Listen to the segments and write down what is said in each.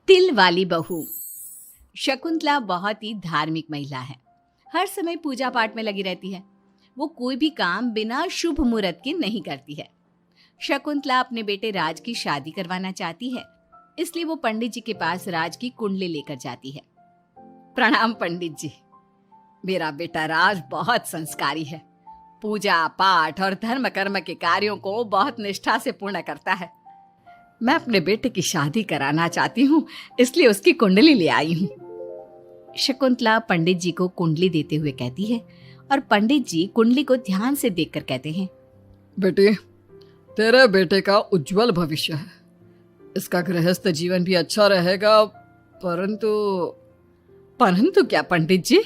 तिल वाली बहू। शकुंतला बहुत ही धार्मिक महिला है। हर समय पूजा पाठ में लगी रहती है। वो कोई भी काम बिना शुभ मुहूर्त के नहीं करती है। शकुंतला अपने बेटे राज की शादी करवाना चाहती है, इसलिए वो पंडित जी के पास राज की कुंडली लेकर जाती है। प्रणाम पंडित जी। मेरा बेटा राज बहुत संस्कारी है। पूजा पाठ और धर्म कर्म के कार्यों को बहुत निष्ठा से पूर्ण करता है। मैं अपने बेटे की शादी कराना चाहती हूँ, इसलिए उसकी कुंडली ले आई हूँ। शकुंतला पंडित जी को कुंडली देते हुए कहती है और पंडित जी कुंडली को ध्यान से देखकर कहते हैं, बेटे, तेरे बेटे का उज्जवल भविष्य है। इसका गृहस्थ जीवन भी अच्छा रहेगा, परंतु क्या पंडित जी?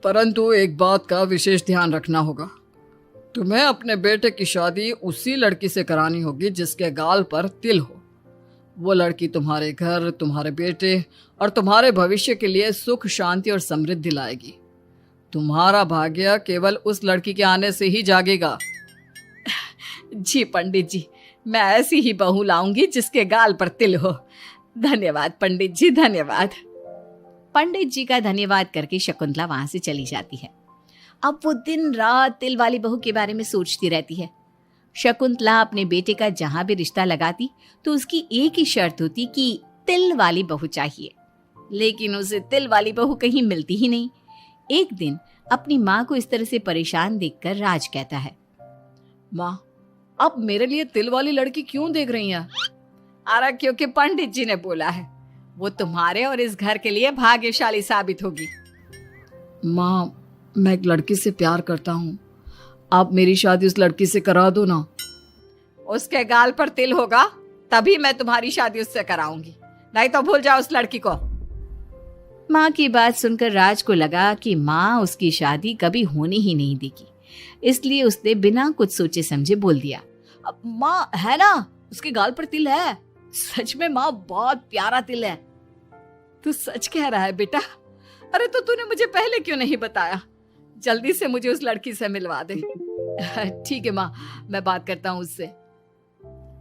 परंतु एक बात का विशेष ध्यान रखना होगा। तुम्हें अपने बेटे की शादी उसी लड़की से करानी होगी जिसके गाल पर तिल हो। वो लड़की तुम्हारे घर, तुम्हारे बेटे और तुम्हारे भविष्य के लिए सुख, शांति और समृद्धि लाएगी। तुम्हारा भाग्य केवल उस लड़की के आने से ही जागेगा। जी पंडित जी, मैं ऐसी ही बहू लाऊंगी जिसके गाल पर तिल हो। धन्यवाद पंडित जी, धन्यवाद। पंडित जी का धन्यवाद करके शकुंतला वहां से चली जाती है। अब वो दिन रात तिल वाली बहू के बारे में सोचती रहती है। शकुंतला अपने बेटे का जहां भी रिश्ता लगाती तो उसकी एक ही शर्त होती कि तिल वाली बहू चाहिए, लेकिन उसे तिल वाली बहू कहीं मिलती ही नहीं। एक दिन अपनी माँ को इस तरह से परेशान देखकर राज कहता है, माँ, आप मेरे लिए तिल वाली लड़की क्यों देख रही हैं? अरे क्योंकि पंडित जी ने बोला है, वो तुम्हारे और इस घर के लिए भाग्यशाली साबित होगी। माँ, मैं एक लड़की से प्यार करता हूँ। आप मेरी शादी उस लड़की से करा दो ना। उसके गाल पर तिल होगा तभी मैं तुम्हारी शादी उससे कराऊंगी, नहीं तो भूल जाओ उस लड़की को। माँ की बात सुनकर राज को लगा कि माँ उसकी शादी कभी होने ही नहीं देगी, इसलिए उसने बिना कुछ सोचे समझे बोल दिया, माँ है ना, उसके गाल पर तिल है। सच में माँ, बहुत प्यारा तिल है। तू सच कह रहा है बेटा? अरे तो तूने मुझे पहले क्यों नहीं बताया? जल्दी से मुझे उस लड़की से मिलवा दे। ठीक है माँ, मैं बात करता हूँ उससे।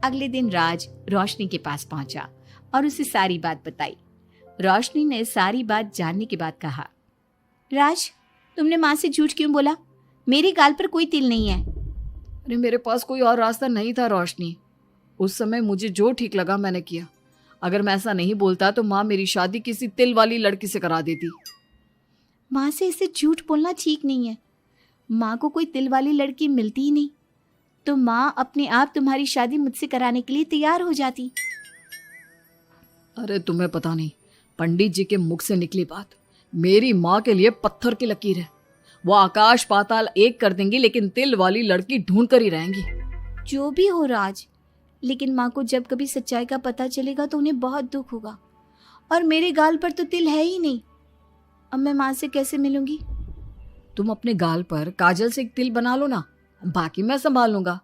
अगले दिन राज रोशनी के पास पहुंचा और उसे सारी बात बताई। रोशनी ने सारी बात जानने के बाद कहा, राज, तुमने माँ से झूठ क्यों बोला? मेरे गाल पर कोई तिल नहीं है। अरे मेरे पास कोई और रास्ता नहीं था रोशनी। उस समय मुझे जो ठीक लगा मैंने किया। अगर मैं ऐसा नहीं बोलता तो माँ मेरी शादी किसी तिल वाली लड़की से करा देती। माँ से इसे झूठ बोलना ठीक नहीं है। माँ को कोई तिल वाली लड़की मिलती ही नहीं, तो माँ अपने आप तुम्हारी शादी मुझसे कराने के लिए तैयार हो जाती। अरे तुम्हें पता नहीं, पंडित जी के मुख से निकली बात मेरी माँ के लिए पत्थर की लकीर है। वो आकाश पाताल एक कर देंगी, लेकिन तिल वाली लड़की ढूंढ कर ही रहेंगी। जो भी हो राज, लेकिन माँ को जब कभी सच्चाई का पता चलेगा तो उन्हें बहुत दुख होगा। और मेरे गाल पर तो तिल है ही नहीं, अब मैं माँ से कैसे मिलूंगी? तुम अपने गाल पर काजल से एक तिल बना लो ना, बाकी मैं संभाल लूंगा।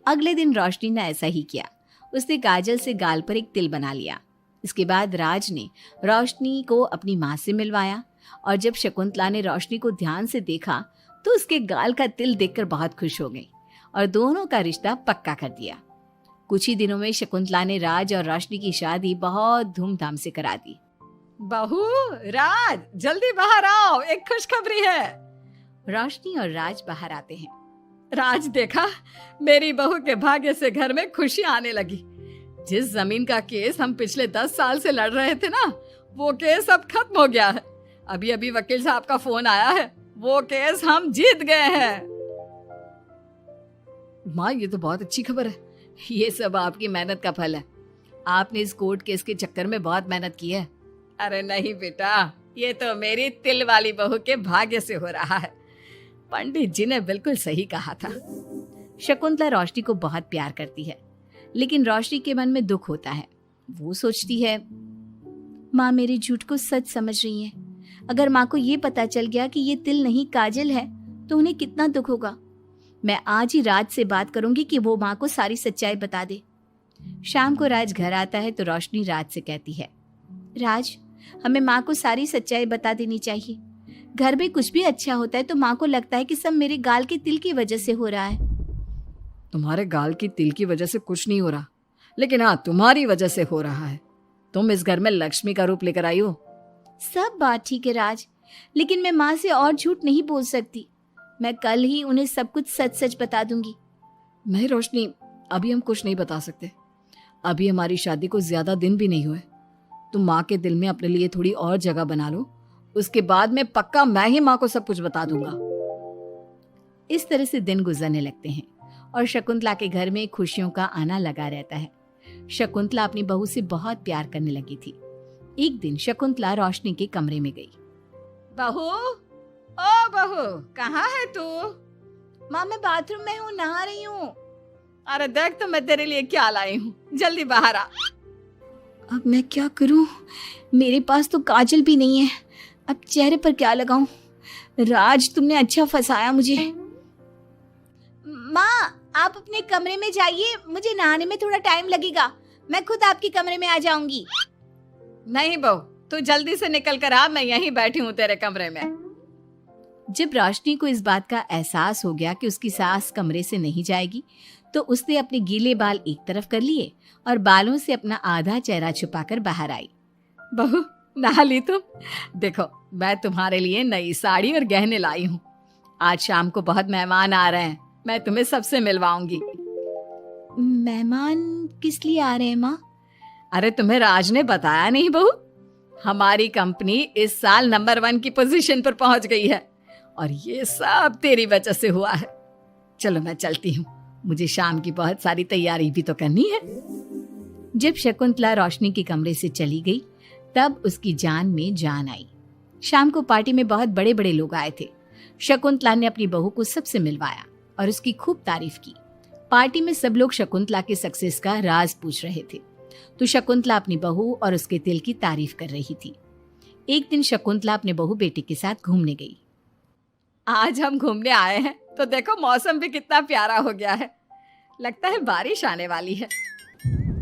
अगले दिन रोशनी ने ऐसा ही किया। उसने काजल से गाल पर एक तिल बना लिया। इसके बाद राज ने रोशनी को अपनी माँ से मिलवाया, और जब शकुंतला ने रोशनी को ध्यान से देखा तो उसके गाल का तिल देखकर बहुत खुश हो गई और दोनों का रिश्ता पक्का कर दिया। कुछ ही दिनों में शकुंतला ने राज और रोशनी की शादी बहुत धूमधाम से करा दी। बहू, राज, जल्दी बाहर आओ, एक खुशखबरी है। रोशनी और राज बाहर आते हैं। राज, देखा, मेरी बहू के भाग्य से घर में खुशी आने लगी। जिस जमीन का केस हम पिछले 10 साल से लड़ रहे थे ना, वो केस अब खत्म हो गया है। अभी अभी वकील साहब का फोन आया है, वो केस हम जीत गए हैं। माँ, ये तो बहुत अच्छी खबर है। ये सब आपकी मेहनत का फल है। आपने इस कोर्ट केस के चक्कर में बहुत मेहनत की है। अरे नहीं बेटा, ये तो मेरी तिल वाली बहू के भाग्य से हो रहा है। पंडित जी ने बिल्कुल सही कहा था। शकुंतला रोशनी को बहुत प्यार करती है, लेकिन रोशनी के मन में दुख होता है। वो सोचती है, माँ मेरे झूठ को सच समझ रही है। अगर माँ को ये पता चल गया कि ये तिल नहीं काजल है तो उन्हें कितना दुख होगा। मैं आज ही राज से बात करूंगी कि वो माँ को सारी सच्चाई बता दे। शाम को राज घर आता है तो रोशनी राज से कहती है, राज, हमें माँ को सारी सच्चाई बता देनी चाहिए। घर में कुछ भी अच्छा होता है तो माँ को लगता है कि सब मेरे गाल के तिल की वजह से हो रहा है। तुम्हारे गाल की तिल की वजह से कुछ नहीं हो रहा। लेकिन हाँ, तुम्हारी वजह से हो रहा है। तुम इस घर में लक्ष्मी का रूप लेकर आई हो। सब बात ठीक है राज, लेकिन मैं माँ से और झूठ नहीं बोल सकती। मैं कल ही उन्हें सब कुछ सच सच बता दूंगी। नहीं रोशनी, अभी हम कुछ नहीं बता सकते। अभी हमारी शादी को ज्यादा दिन भी नहीं हुए। तुम माँ के दिल में अपने लिए थोड़ी और जगह बना लो, उसके बाद में पक्का मैं ही माँ को सब कुछ बता दूंगा। इस तरह से दिन गुजरने लगते हैं और शकुंतला के घर में खुशियों का आना लगा रहता है। शकुंतला अपनी बहू से बहुत प्यार करने लगी थी। एक दिन शकुंतला रोशनी के कमरे में गई। बहू, ओ बहू, कहाँ है तू? माँ मैं बाथरूम में हूँ, नहा रही हूँ। अरे देख तो मैं तेरे लिए क्या लाई हूँ, जल्दी बाहर आ। अब मैं क्या करूँ? मेरे पास तो काजल भी नहीं है, अब चेहरे पर क्या लगाऊं? राज तुमने अच्छा फंसाया मुझे। माँ आप अपने कमरे में जाइए, मुझे नहाने में थोड़ा टाइम लगेगा, मैं खुद आपके कमरे में आ जाऊंगी। नहीं बहू, तू जल्दी से निकल कर आ, मैं यहीं बैठी हूँ तेरे कमरे में। जब रोशनी को इस बात का एहसास हो गया कि उसकी सास कमरे से नहीं जाएगी, तो उसने अपने गीले बाल एक तरफ कर लिए और बालों से अपना आधा चेहरा छुपाकर बाहर आई। बहू नहा ली तुम? देखो मैं तुम्हारे लिए नई साड़ी और गहने लाई हूँ। आज शाम को बहुत मेहमान आ रहे हैं, मैं तुम्हें सबसे मिलवाऊंगी। मेहमान किस लिए आ रहे हैं माँ? अरे तुम्हें राज ने बताया नहीं बहू? हमारी कंपनी इस साल नंबर 1 की पोजीशन पर पहुंच गई है और ये सब तेरी वजह से हुआ है। चलो मैं चलती हूँ, मुझे शाम की बहुत सारी तैयारी भी तो करनी है। जब शकुंतला रोशनी के कमरे से चली गई, तब उसकी जान में जान आई। शाम को पार्टी में बहुत बड़े बड़े लोग आए थे। शकुंतला ने अपनी बहू को सबसे मिलवाया और उसकी खूब तारीफ की। पार्टी में सब लोग शकुंतला के सक्सेस का राज पूछ रहे थे, तो शकुंतला अपनी बहू और उसके दिल की तारीफ कर रही थी। एक दिन शकुंतला अपने बहू बेटी के साथ घूमने गई। आज हम घूमने आए हैं तो देखो मौसम भी कितना प्यारा हो गया है, लगता है बारिश आने वाली है।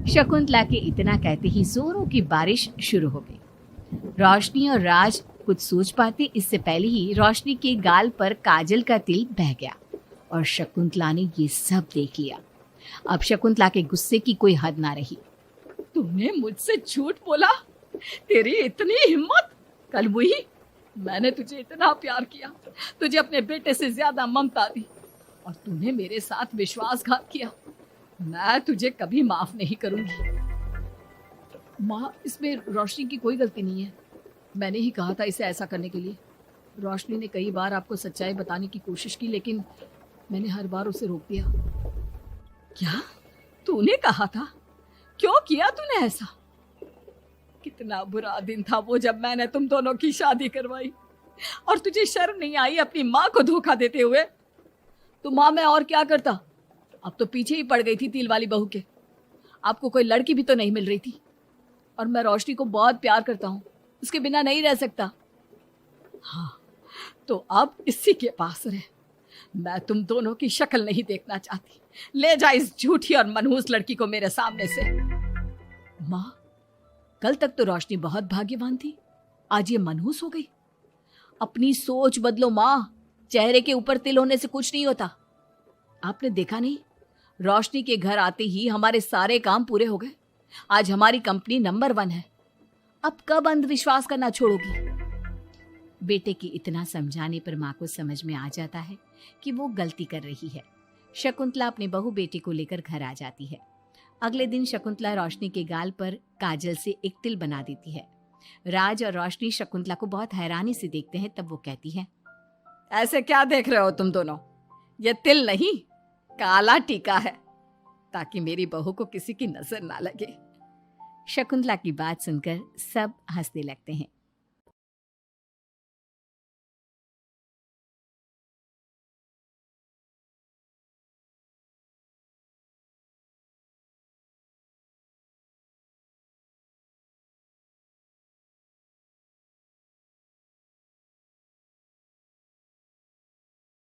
शकुंतला के इतना कहते ही जोरों की बारिश शुरू हो गई। रोशनी और राज कुछ सोच पाते इससे पहले ही रोशनी के गाल पर काजल का तिल बह गया और शकुंतला ने ये सब देख लिया। अब शकुंतला के गुस्से की कोई हद ना रही। तुमने मुझसे झूठ बोला? तेरी इतनी हिम्मत? कल वही मैंने तुझे इतना प्यार किया, तुझे अपने बेटे से ज्यादा ममता दी और तूने मेरे साथ विश्वासघात किया। मैं तुझे कभी माफ नहीं करूंगी। माँ, इसमें रोशनी की कोई गलती नहीं है। मैंने ही कहा था इसे ऐसा करने के लिए। रोशनी ने कई बार आपको सच्चाई बताने की कोशिश की, लेकिन मैंने हर बार उसे रोक दिया। क्या तूने कहा था? क्यों किया तूने ऐसा? कितना बुरा दिन था वो जब मैंने तुम दोनों की शादी करवाई और तुझे शर्म नहीं आई अपनी माँ को धोखा देते हुए? तो माँ मैं और क्या करता? अब तो पीछे ही पड़ गई थी तिल वाली बहू के। आपको कोई लड़की भी तो नहीं मिल रही थी और मैं रोशनी को बहुत प्यार करता हूँ, उसके बिना नहीं रह सकता। हाँ तो अब इसी के पास रहे। मैं तुम दोनों की शक्ल नहीं देखना चाहती। ले जा इस झूठी और मनहूस लड़की को मेरे सामने से। माँ, कल तक तो रोशनी बहुत भाग्यवान थी, आज ये मनहूस हो गई। अपनी सोच बदलो माँ, चेहरे के ऊपर तिल होने से कुछ नहीं होता। आपने देखा नहीं, रोशनी के घर आते ही हमारे सारे काम पूरे हो गए। आज हमारी कंपनी नंबर 1 है। अब कब अंधविश्वास करना छोड़ोगी? बेटे की इतना समझाने पर माँ को समझ में आ जाता है कि वो गलती कर रही है। शकुंतला अपने बहू बेटी को लेकर घर आ जाती है। अगले दिन शकुंतला रोशनी के गाल पर काजल से एक तिल बना देती है। राज और रोशनी शकुंतला को बहुत हैरानी से देखते हैं। तब वो कहती है, ऐसे क्या देख रहे हो तुम दोनों? ये तिल नहीं, काला टीका है, ताकि मेरी बहू को किसी की नजर ना लगे। शकुंतला की बात सुनकर सब हंसने लगते हैं।